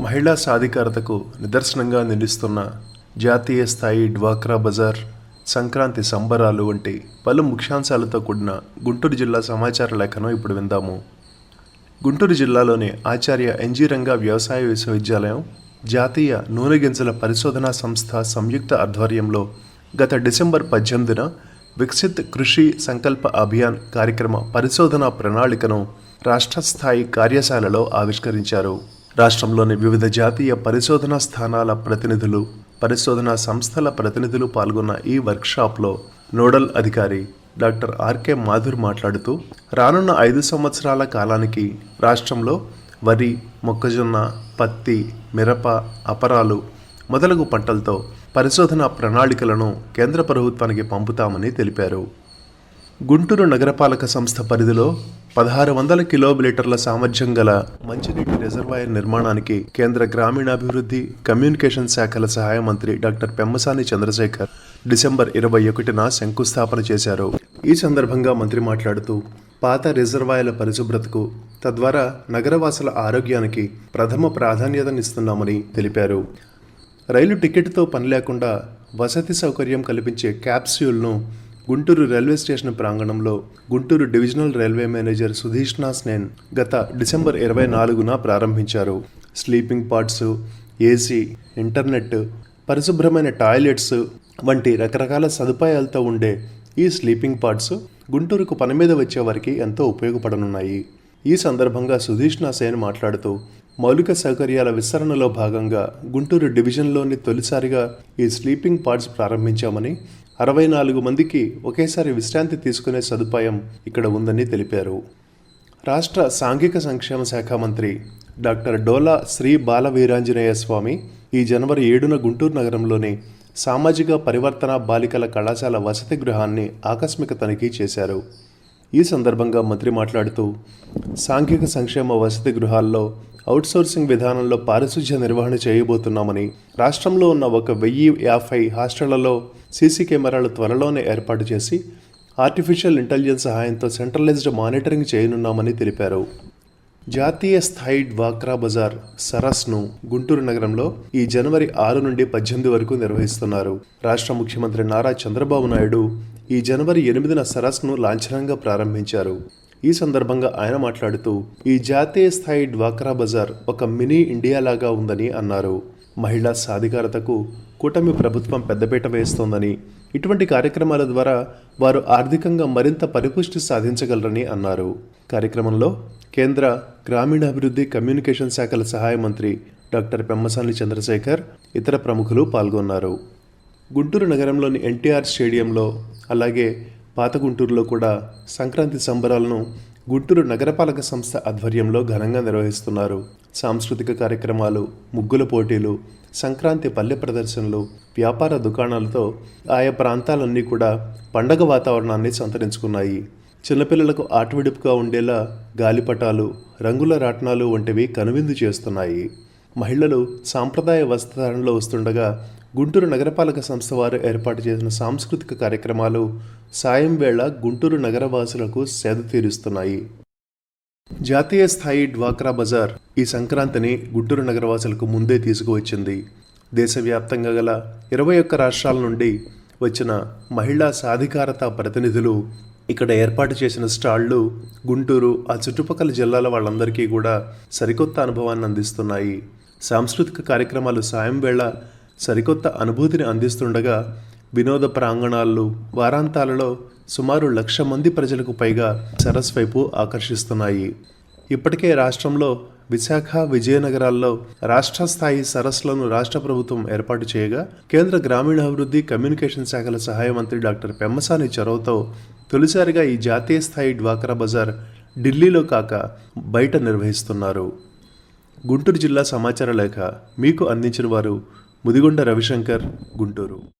మహిళా సాధికారతకు నిదర్శనంగా నిలుస్తున్న జాతీయ స్థాయి డ్వాక్రా బజార్, సంక్రాంతి సంబరాలు వంటి పలు ముఖ్యాంశాలతో కూడిన గుంటూరు జిల్లా సమాచార లేఖను ఇప్పుడు విందాము. గుంటూరు జిల్లాలోని ఆచార్య ఎన్జీ రంగా వ్యవసాయ విశ్వవిద్యాలయం, జాతీయ నూనె గింజల పరిశోధనా సంస్థ సంయుక్త ఆధ్వర్యంలో గత డిసెంబర్ 18న వికసిత్ కృషి సంకల్ప అభియాన్ కార్యక్రమ పరిశోధనా ప్రణాళికను రాష్ట్ర స్థాయి కార్యశాలలో ఆవిష్కరించారు. రాష్ట్రంలోని వివిధ జాతీయ పరిశోధనా స్థానాల ప్రతినిధులు, పరిశోధనా సంస్థల ప్రతినిధులు పాల్గొన్న ఈ వర్క్షాప్లో నోడల్ అధికారి డాక్టర్ ఆర్కే మాధుర్ మాట్లాడుతూ, రానున్న 5 సంవత్సరాల కాలానికి రాష్ట్రంలో వరి, మొక్కజొన్న, పత్తి, మిరప, అపరాలు మొదలగు పంటలతో పరిశోధనా ప్రణాళికలను కేంద్ర ప్రభుత్వానికి పంపుతామని తెలిపారు. గుంటూరు నగరపాలక సంస్థ పరిధిలో 1600 కిలోమీటర్ల సామర్థ్యం గల మంచినీటి రిజర్వాయర్ నిర్మాణానికి కేంద్ర గ్రామీణాభివృద్ధి, కమ్యూనికేషన్ శాఖల సహాయ మంత్రి డాక్టర్ పెమ్మసాని చంద్రశేఖర్ డిసెంబర్ 21న శంకుస్థాపన చేశారు. ఈ సందర్భంగా మంత్రి మాట్లాడుతూ, పాత రిజర్వాయర్ల పరిశుభ్రతకు, తద్వారా నగరవాసుల ఆరోగ్యానికి ప్రథమ ప్రాధాన్యతనిస్తున్నామని తెలిపారు. రైలు టికెట్తో పని లేకుండా వసతి సౌకర్యం కల్పించే క్యాప్స్యూల్ను గుంటూరు రైల్వే స్టేషన్ ప్రాంగణంలో గుంటూరు డివిజనల్ రైల్వే మేనేజర్ సుధీష్ణా స్నేన్ గత డిసెంబర్ 24న ప్రారంభించారు. స్లీపింగ్ పాడ్స్, ఏసీ, ఇంటర్నెట్, పరిశుభ్రమైన టాయిలెట్స్ వంటి రకరకాల సదుపాయాలతో ఉండే ఈ స్లీపింగ్ పాడ్స్ గుంటూరుకు పని మీద వచ్చే వారికి ఎంతో ఉపయోగపడనున్నాయి. ఈ సందర్భంగా సుధీష్ణా సేన్ మాట్లాడుతూ, మౌలిక సౌకర్యాల విస్తరణలో భాగంగా గుంటూరు డివిజన్లోని తొలిసారిగా ఈ స్లీపింగ్ పాడ్స్ ప్రారంభించామని, 64 మందికి ఒకేసారి విశ్రాంతి తీసుకునే సదుపాయం ఇక్కడ ఉందని తెలిపారు. రాష్ట్ర సాంఘిక సంక్షేమ శాఖ మంత్రి డాక్టర్ డోలా శ్రీ బాలవీరాంజనేయ స్వామి ఈ జనవరి 7న గుంటూరు నగరంలోని సామాజిక పరివర్తన బాలికల కళాశాల వసతి గృహాన్ని ఆకస్మిక తనిఖీ చేశారు. ఈ సందర్భంగా మంత్రి మాట్లాడుతూ, సాంఘిక సంక్షేమ వసతి గృహాల్లో అవుట్సోర్సింగ్ విధానంలో పారిశుధ్య నిర్వహణ చేయబోతున్నామని, రాష్ట్రంలో ఉన్న 1050 హాస్టళ్లలో సీసీ కెమెరాలు త్వరలోనే ఏర్పాటు చేసి ఆర్టిఫిషియల్ ఇంటెలిజెన్స్ సహాయంతో సెంట్రలైజ్డ్ మానిటరింగ్ చేయనున్నామని తెలిపారు. జాతీయ స్థాయి డ్వాక్రా బజార్ సరస్ను గుంటూరు నగరంలో ఈ జనవరి 6 నుండి 18 వరకు నిర్వహిస్తున్నారు. రాష్ట్ర ముఖ్యమంత్రి నారా చంద్రబాబు నాయుడు ఈ జనవరి 8న సరస్ను లాంఛనంగా ప్రారంభించారు. ఈ సందర్భంగా ఆయన మాట్లాడుతూ, ఈ జాతీయ స్థాయి డ్వాక్రా బజార్ ఒక మినీ ఇండియా లాగా ఉందని అన్నారు. మహిళా సాధికారతకు కూటమి ప్రభుత్వం పెద్దపీట వేస్తోందని, ఇటువంటి కార్యక్రమాల ద్వారా వారు ఆర్థికంగా మరింత పరిపుష్టి సాధించగలరని అన్నారు. కార్యక్రమంలో కేంద్ర గ్రామీణాభివృద్ధి, కమ్యూనికేషన్ శాఖల సహాయ మంత్రి డాక్టర్ పెమ్మసాని చంద్రశేఖర్, ఇతర ప్రముఖులు పాల్గొన్నారు. గుంటూరు నగరంలోని ఎన్టీఆర్ స్టేడియంలో, అలాగే పాత గుంటూరులో కూడా సంక్రాంతి సంబరాలను గుంటూరు నగరపాలక సంస్థ ఆధ్వర్యంలో ఘనంగా నిర్వహిస్తున్నారు. సాంస్కృతిక కార్యక్రమాలు, ముగ్గుల పోటీలు, సంక్రాంతి పల్లె ప్రదర్శనలు, వ్యాపార దుకాణాలతో ఆయా ప్రాంతాలన్నీ కూడా పండగ వాతావరణాన్ని సంతరించుకున్నాయి. చిన్నపిల్లలకు ఆటవిడుపుగా ఉండేలా గాలిపటాలు, రంగుల రాట్నాలు వంటివి కనువిందు చేస్తున్నాయి. మహిళలు సాంప్రదాయ వస్త్రధారణలో వస్తుండగా గుంటూరు నగరపాలక సంస్థ వారు ఏర్పాటు చేసిన సాంస్కృతిక కార్యక్రమాలు సాయం వేళ గుంటూరు నగరవాసులకు సేద తీరుస్తున్నాయి. జాతీయ స్థాయి డ్వాక్రా బజార్ ఈ సంక్రాంతిని గుంటూరు నగరవాసులకు ముందే తీసుకువచ్చింది. దేశవ్యాప్తంగా గల 21 రాష్ట్రాల నుండి వచ్చిన మహిళా సాధికారత ప్రతినిధులు ఇక్కడ ఏర్పాటు చేసిన స్టాళ్లు గుంటూరు, ఆ చుట్టుపక్కల జిల్లాల వాళ్ళందరికీ కూడా సరికొత్త అనుభవాన్ని అందిస్తున్నాయి. సాంస్కృతిక కార్యక్రమాలు సాయం వేళ సరికొత్త అనుభూతిని అందిస్తుండగా, వినోద ప్రాంగణాలు వారాంతాలలో సుమారు 1,00,000 మంది ప్రజలకు పైగా సరస్ వైపు ఆకర్షిస్తున్నాయి. ఇప్పటికే రాష్ట్రంలో విశాఖ, విజయనగరాల్లో రాష్ట్ర స్థాయి సరస్సులను రాష్ట్ర ప్రభుత్వం ఏర్పాటు చేయగా, కేంద్ర గ్రామీణాభివృద్ధి, కమ్యూనికేషన్ శాఖల సహాయ మంత్రి డాక్టర్ పెమ్మసాని చొరవతో తొలిసారిగా ఈ జాతీయ స్థాయి డ్వాక్రా బజార్ ఢిల్లీలో కాక బయట నిర్వహిస్తున్నారు. గుంటూరు జిల్లా సమాచార లేఖ మీకు అందించిన వారు ముదిగొండ రవిశంకర్, గుంటూరు.